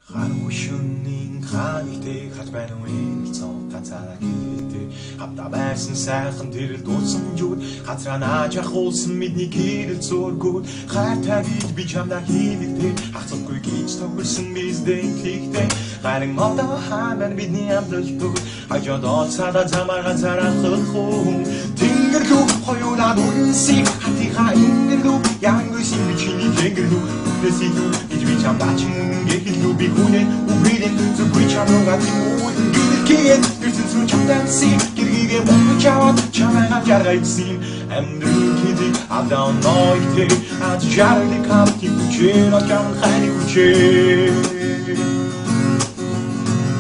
Ханушүнийн ханигтэй хат байна уу цон ганцаараа гэрэлтэй хавда байсан сайхан тэрэл дуусан жууд газраа нааж ахуулсан мэдний гэрэл зургууд хайтагийг би чамда хийлэгтэй хацахгүй гэж тохирсон биздэн хийхтэй харин одоо хаана бидний амдалтууд хажууд цаада замаар ганцаараа хөлхөө тэнгэр рүү хоёулаад үнсийг хатиха ингэр рүү янгүйсэн би чиний тэнгэр рүү үхнэсий рүү гэж би чамда ехилүү би хүнэн үгэрэн зүггүй чамруугаа тимүүлэн гэрэлгээд гэрсэн зүр чамданси гэргийгээ бомбож аваад чамайгаа жаргайдсан амьдрын хэдийг авдаун нойтээ аж жаргали капти хүчээр очам хайны хүчээр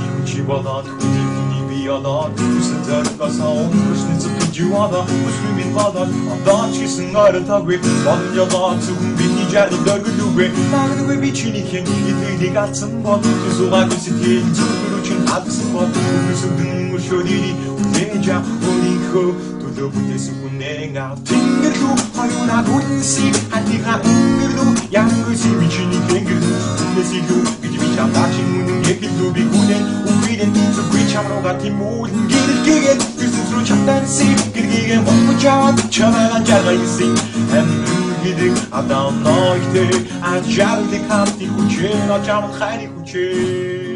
юм чи болоод хүнийг би одоод хүсэн зоргосоо өнгөрсний зүгт жуада хүсмийн болоод одоо ч гэсэн гарантаагүй болжолоо зүгэн бидний жаргал дөргөлүүгээ нагнугүй би чиний хэн итгэдэг алдсан бол зүсугаа хүсэтгэл зүгрүү чин хадсан бол хүсэдэн мөшөдий үнэнжа өнийхөө төлөө бүтээсэн хүнэнга тэнгэр рүү хоёулаа үнсийг хатиха ингэр рүү янгүйсэн би чиний тэнгэр үнэсий рүү гэж би чамдаа чин үнэн ехилүү би хүнэн үгэрэн зүггүй чамруугаа тимүүлэн гэрэлгээд гэрсэн зүрх чамданси гэргийгээ бомбож аваад чамайгаа жаргайсан хэдэг авдаун нойтээ аж жаргали капти хүчээр очам хайны хүчээр